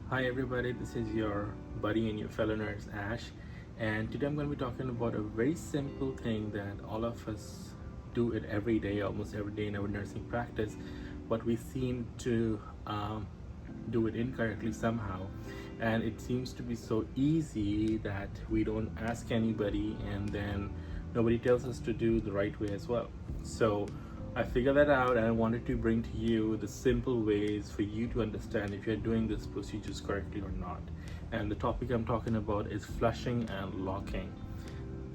Hi everybody, this is your buddy and your fellow nurse Ash, and today I'm going to be talking about a very simple thing that all of us do it every day, almost every day in our nursing practice, but we seem to do it incorrectly somehow, and it seems to be so easy that we don't ask anybody, and then nobody tells us to do the right way as well. So I figured that out and I wanted to bring to you the simple ways for you to understand if you're doing this procedures correctly or not. And the topic I'm talking about is flushing and locking.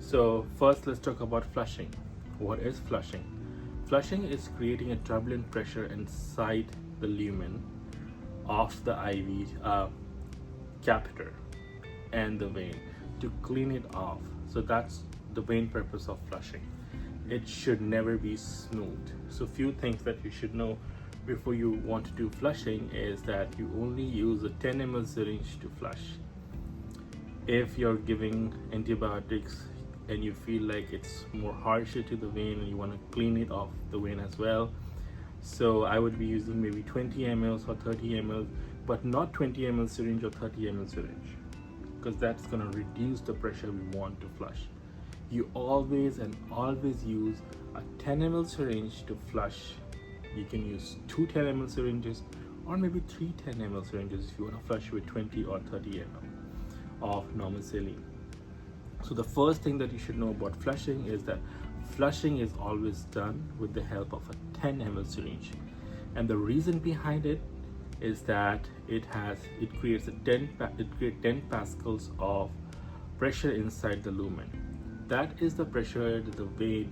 So first let's talk about flushing. What is flushing? Flushing is creating a turbulent pressure inside the lumen of the IV catheter and the vein to clean it off. So that's the main purpose of flushing. It should never be smooth. So few things that you should know before you want to do flushing is that you only use a 10 ml syringe to flush. If you're giving antibiotics and you feel like it's more harsher to the vein and you want to clean it off the vein as well, so I would be using maybe 20 ml or 30 ml, but not 20 ml syringe or 30 ml syringe, because that's going to reduce the pressure we want to flush. You always use a 10 ml syringe to flush. You can use two 10 ml syringes or maybe three 10 ml syringes if you want to flush with 20 or 30 ml of normal saline. So the first thing that you should know about flushing is that flushing is always done with the help of a 10 ml syringe, and the reason behind it is that it creates 10 pascals of pressure inside the lumen. That is the pressure that the vein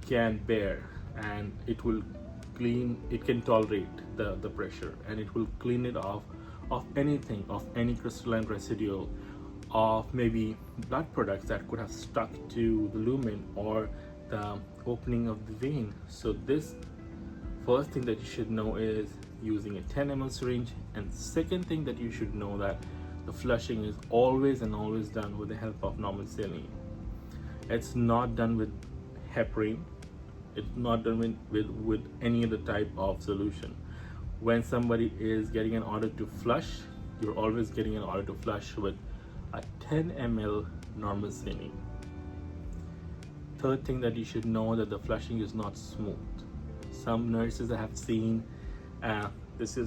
can bear, and it can tolerate the pressure, and it will clean it off of anything, of any crystalline residue, of maybe blood products that could have stuck to the lumen or the opening of the vein. So this first thing that you should know is using a 10 ml syringe, and second thing that you should know that the flushing is always done with the help of normal saline. It's not done with heparin. It's not done with any other type of solution. When somebody is getting an order to flush, you're always getting an order to flush with a 10 ml normal saline. Third thing that you should know that the flushing is not smooth. Some nurses I have seen, this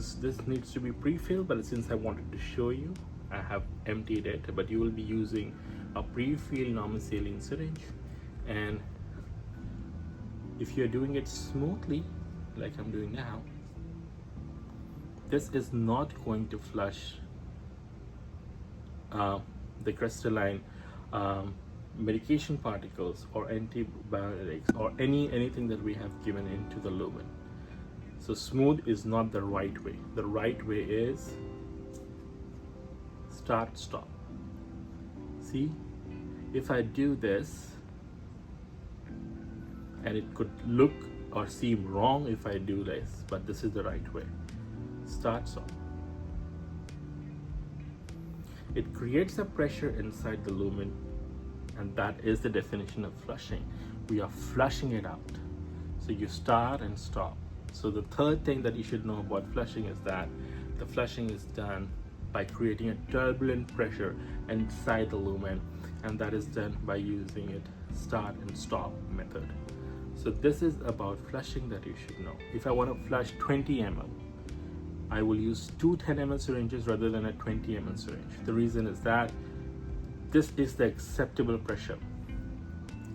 needs to be pre-filled, but since I wanted to show you, I have emptied it. But you will be using a pre-filled normal saline syringe, and if you're doing it smoothly like I'm doing now, this is not going to flush the crystalline medication particles or antibiotics or anything that we have given into the lumen. So smooth is not the right way. The right way is start, stop. See, if I do this, and it could look or seem wrong if I do this, but this is the right way. Start, stop. It creates a pressure inside the lumen, and that is the definition of flushing. We are flushing it out. So you start and stop. So the third thing that you should know about flushing is that the flushing is done by creating a turbulent pressure inside the lumen, and that is done by using it start and stop method. So this is about flushing that you should know. If I want to flush 20 ml, I will use two 10 ml syringes rather than a 20 ml syringe. The reason is that this is the acceptable pressure.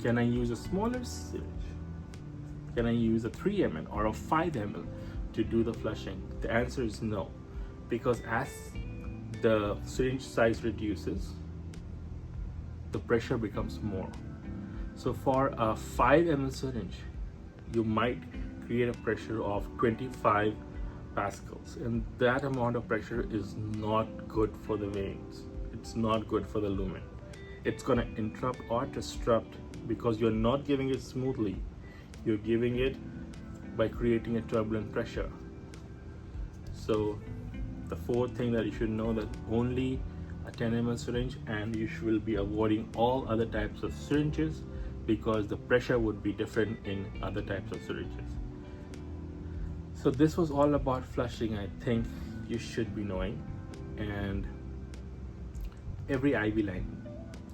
Can I use a smaller syringe? Can I use a 3 ml or a 5 ml to do the flushing? The answer is no, because as the syringe size reduces, the pressure becomes more. So for a 5 ml syringe, you might create a pressure of 25 pascals, and that amount of pressure is not good for the veins. It's not good for the lumen. It's going to interrupt or disrupt, because you're not giving it smoothly. You're giving it by creating a turbulent pressure. So the fourth thing that you should know that only a 10 ml syringe, and you should be avoiding all other types of syringes because the pressure would be different in other types of syringes. So this was all about flushing. I think you should be knowing, and every IV line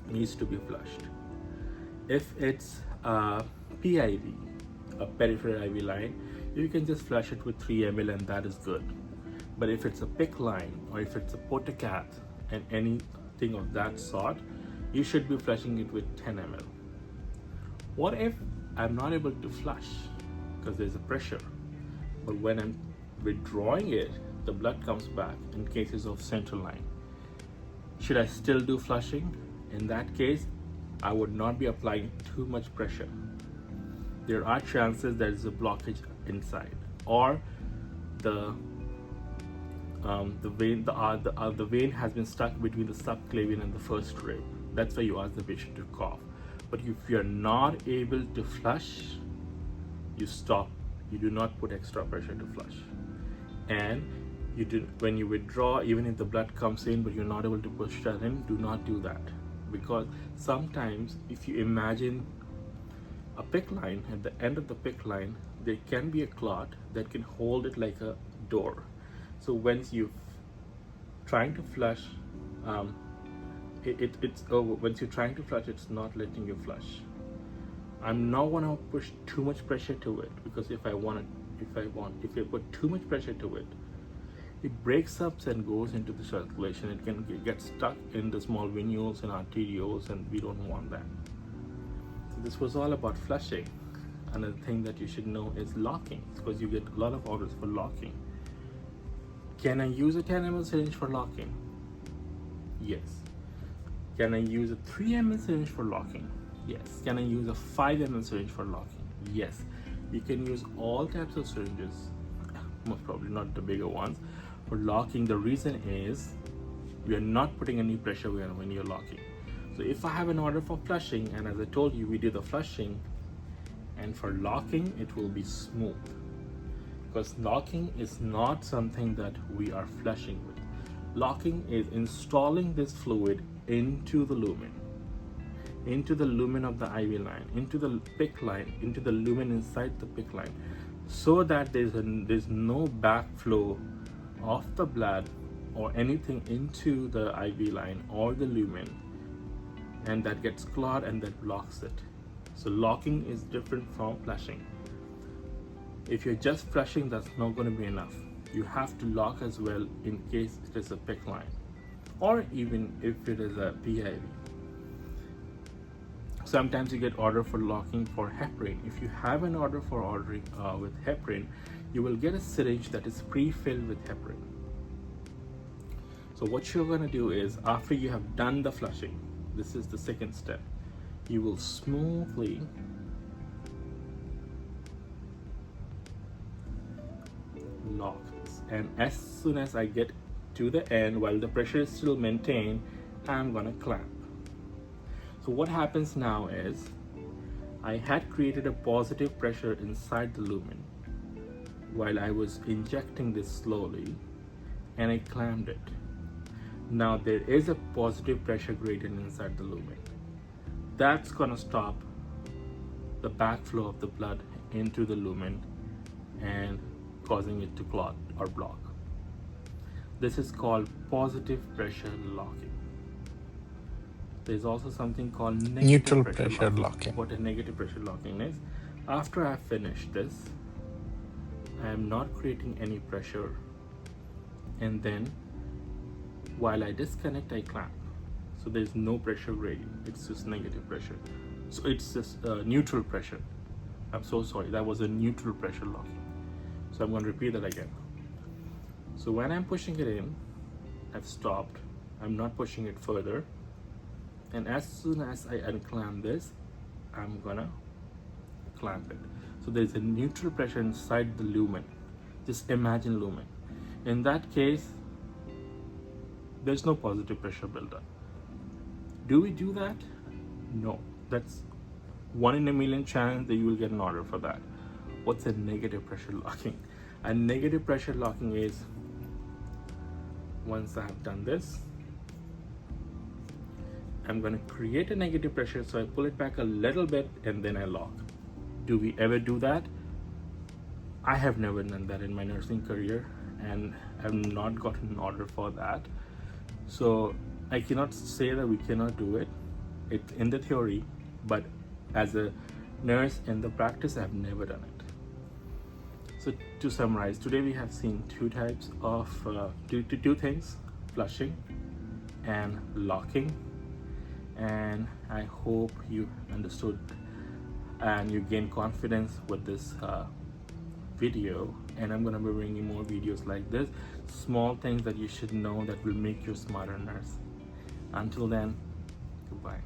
needs to be flushed. If it's a PIV, a peripheral IV line, you can just flush it with 3 ml and that is good. But if it's a PIC line or if it's a potocath and anything of that sort, you should be flushing it with 10 ml. What if I'm not able to flush because there's a pressure, but when I'm withdrawing it, the blood comes back in cases of central line? Should I still do flushing? In that case, I would not be applying too much pressure. There are chances there is a blockage inside, or the vein has been stuck between the subclavian and the first rib. That's why you ask the patient to cough. But if you're not able to flush, you stop. You do not put extra pressure to flush. And when you withdraw, even if the blood comes in but you're not able to push that in, do not do that. Because sometimes if you imagine a PIC line, at the end of the PIC line, there can be a clot that can hold it like a door. So once you're trying to flush, it's over. Once you're trying to flush, it's not letting you flush. I'm not want to push too much pressure to it, because if I put too much pressure to it, it breaks up and goes into the circulation. It can get stuck in the small venules and arterioles, and we don't want that. So this was all about flushing. Another thing that you should know is locking, because you get a lot of orders for locking. Can I use a 10 ml syringe for locking? Yes. Can I use a 3 ml syringe for locking? Yes. Can I use a 5 ml syringe for locking? Yes. You can use all types of syringes, most probably not the bigger ones, for locking. The reason is we are not putting any pressure when you're locking. So if I have an order for flushing, and as I told you, we do the flushing, and for locking, it will be smooth. Because locking is not something that we are flushing with. Locking is installing this fluid into the lumen of the IV line, into the PIC line, into the lumen inside the PIC line, so that there's no backflow of the blood or anything into the IV line or the lumen, and that gets clogged and that blocks it. So locking is different from flushing. If you're just flushing, that's not going to be enough. You have to lock as well in case it is a PIC line, or even if it is a PIV. Sometimes you get order for locking for heparin. If you have an order for ordering with heparin, you will get a syringe that is pre-filled with heparin. So what you're going to do is, after you have done the flushing, this is the second step, you will smoothly lock this, and as soon as I get to the end, while the pressure is still maintained, I'm gonna clamp. So what happens now is, I had created a positive pressure inside the lumen while I was injecting this slowly, and I clamped it. Now there is a positive pressure gradient inside the lumen. That's gonna stop the backflow of the blood into the lumen and causing it to clot or block. This is called positive pressure locking. There's also something called Neutral pressure locking. What a negative pressure locking is, after I finish this, I am not creating any pressure, and then while I disconnect, I clamp. So there's no pressure gradient, it's just negative pressure. So it's just neutral pressure. I'm so sorry, that was a neutral pressure locking. So I'm going to repeat that again. So when I'm pushing it in, I've stopped. I'm not pushing it further. And as soon as I unclamp this, I'm gonna clamp it. So there's a neutral pressure inside the lumen. Just imagine lumen. In that case, there's no positive pressure buildup. Do we do that? No. That's 1 in a million chance that you will get an order for that. What's a negative pressure locking? A negative pressure locking is, once I have done this, I'm going to create a negative pressure, so I pull it back a little bit and then I lock. Do we ever do that? I have never done that in my nursing career, and I've not gotten an order for that. So I cannot say that we cannot do it. It's in the theory, but as a nurse in the practice, I've never done it. So to summarize, today we have seen two types of two things: flushing and locking. And I hope you understood and you gain confidence with this video. And I'm gonna be bringing more videos like this, small things that you should know that will make you a smarter nurse. Until then, goodbye.